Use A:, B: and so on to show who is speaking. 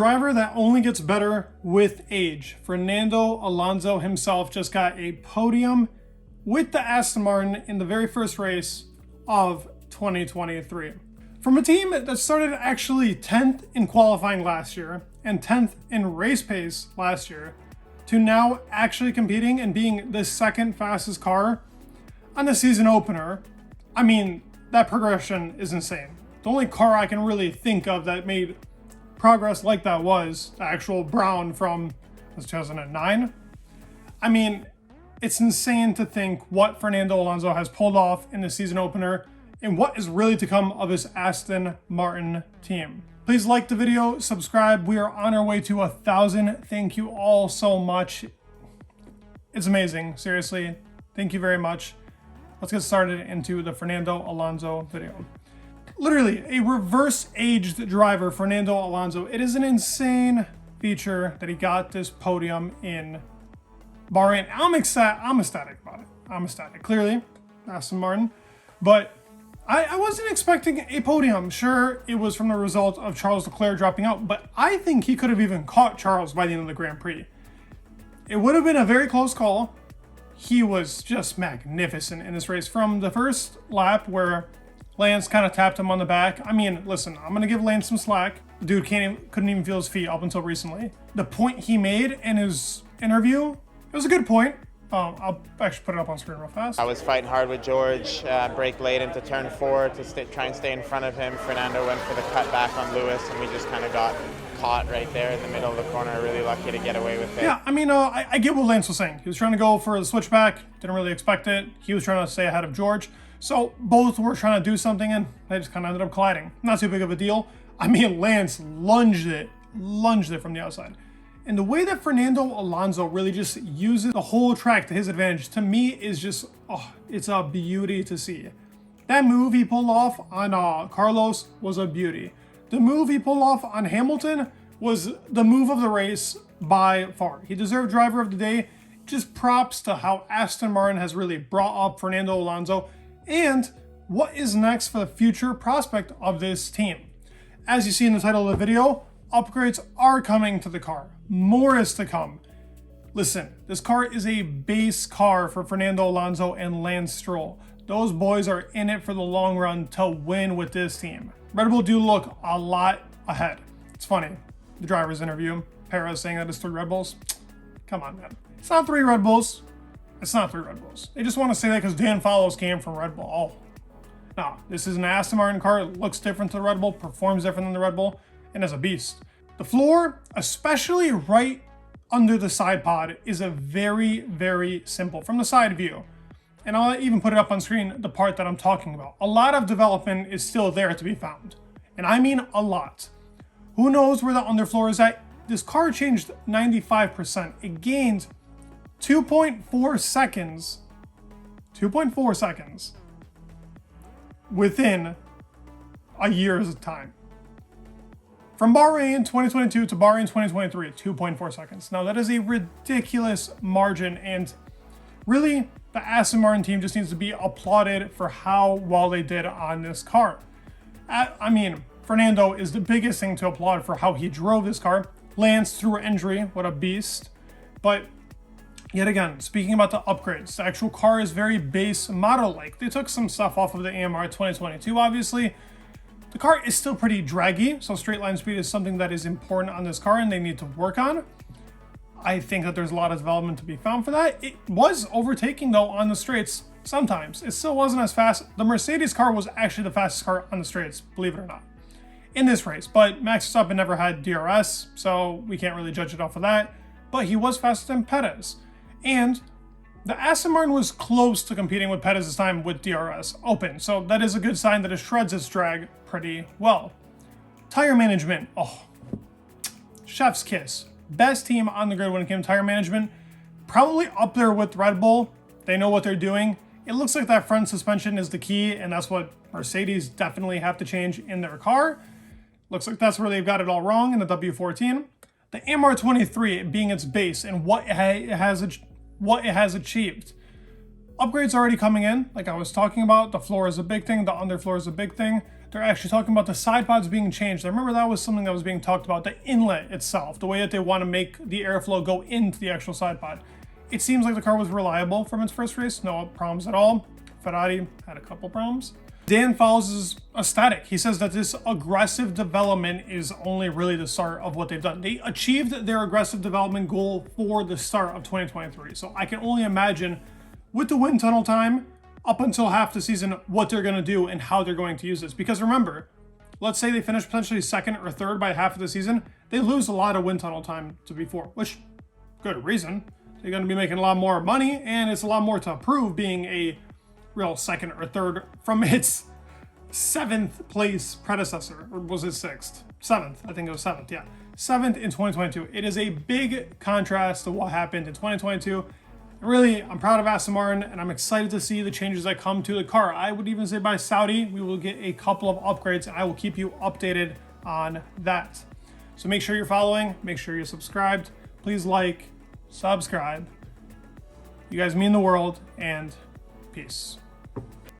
A: driver that only gets better with age. Fernando Alonso himself just got a podium with the Aston Martin in the very first race of 2023. From a team that started actually 10th in qualifying last year and 10th in race pace last year, to now actually competing and being the second fastest car on the season opener. I mean, that progression is insane. The only car I can really think of that made progress like that was the actual Brown from 2009. I mean, it's insane to think what Fernando Alonso has pulled off in the season opener and what is really to come of his Aston Martin team. Please like the video, subscribe. We are on our way to 1,000. Thank you all so much. It's amazing, seriously. Thank you very much. Let's get started into the Fernando Alonso video. Literally, a reverse-aged driver, Fernando Alonso. It is an insane feature that he got this podium in Bahrain. I'm ecstatic about it. I'm ecstatic. Clearly, Aston Martin. But I wasn't expecting a podium. Sure, it was from the result of Charles Leclerc dropping out, but I think he could have even caught Charles by the end of the Grand Prix. It would have been a very close call. He was just magnificent in this race. From the first lap where Lance kind of tapped him on the back. I mean, listen, I'm going to give Lance some slack. The dude couldn't even feel his feet up until recently. The point he made in his interview, it was a good point. I'll actually put it up on screen real fast.
B: I was fighting hard with George, brake late into turn 4 to try and stay in front of him. Fernando went for the cut back on Lewis, and we just kind of got caught right there in the middle of the corner. Really lucky to get away with it.
A: Yeah, I mean, I get what Lance was saying. He was trying to go for the switchback, didn't really expect it. He was trying to stay ahead of George. So both were trying to do something, and they just kind of ended up colliding. Not too big of a deal. I mean, Lance lunged it from the outside. And the way that Fernando Alonso really just uses the whole track to his advantage, to me, is just, oh, it's a beauty to see. That move he pulled off on Carlos was a beauty. The move he pulled off on Hamilton was the move of the race by far. He deserved driver of the day. Just props to how Aston Martin has really brought up Fernando Alonso and what is next for the future prospect of this team. As you see in the title of the video, upgrades are coming to the car. More is to come. Listen, this car is a base car for Fernando Alonso and Lance Stroll. Those boys are in it for the long run to win with this team. Red Bull do look a lot ahead. It's funny, the driver's interview, Perez saying that it's 3 Red Bulls. Come on, man. It's not 3 Red Bulls. It's not 3 Red Bulls. They just want to say that because Dan Follows came from Red Bull. Oh, no, this is an Aston Martin car. It looks different to the Red Bull, performs different than the Red Bull, and is a beast. The floor, especially right under the side pod, is a very, very simple from the side view. And I'll even put it up on screen, the part that I'm talking about. A lot of development is still there to be found. And I mean a lot. Who knows where the underfloor is at? This car changed 95%. It gained 2.4 seconds. 2.4 seconds within a year's time. From Bahrain 2022 to Bahrain 2023, 2.4 seconds. Now that is a ridiculous margin, and really the Aston Martin team just needs to be applauded for how well they did on this car. I mean, Fernando is the biggest thing to applaud for how he drove this car. Lance through an injury, what a beast. But yet again, speaking about the upgrades, the actual car is very base model-like. They took some stuff off of the AMR 2022, obviously. The car is still pretty draggy, so straight line speed is something that is important on this car and they need to work on. I think that there's a lot of development to be found for that. It was overtaking though on the straights sometimes. It still wasn't as fast. The Mercedes car was actually the fastest car on the straights, believe it or not, in this race. But Max Verstappen never had DRS, so we can't really judge it off of that. But he was faster than Perez. And the Aston Martin was close to competing with Perez this time with DRS open, so that is a good sign that it shreds its drag pretty well. Tire management, oh, chef's kiss. Best team on the grid when it came to tire management. Probably up there with Red Bull. They know what they're doing. It looks like that front suspension is the key, and that's what Mercedes definitely have to change in their car. Looks like that's where they've got it all wrong in the W14. The MR23 being its base and what it has achieved. Upgrades already coming in, like I was talking about. The floor is a big thing, the underfloor is a big thing. they're actually talking about the side pods being changed. I remember that was something that was being talked about, the inlet itself, the way that they want to make the airflow go into the actual side pod. It seems like the car was reliable from its first race, no problems at all. Ferrari had a couple problems. Dan Fowles is ecstatic. He says that this aggressive development is only really the start of what they've done. They achieved their aggressive development goal for the start of 2023. So I can only imagine with the wind tunnel time up until half the season, what they're going to do and how they're going to use this. Because remember, let's say they finish potentially second or third by half of the season, they lose a lot of wind tunnel time to before, which good reason. They're going to be making a lot more money, and it's a lot more to prove being a real second or third from its 7th place predecessor, or was it 6th? 7th, I think it was 7th, yeah. 7th in 2022. It is a big contrast to what happened in 2022. Really, I'm proud of Aston Martin, and I'm excited to see the changes that come to the car. I would even say by Saudi, we will get a couple of upgrades, and I will keep you updated on that. So make sure you're following, make sure you're subscribed. Please like, subscribe. You guys mean the world, and peace.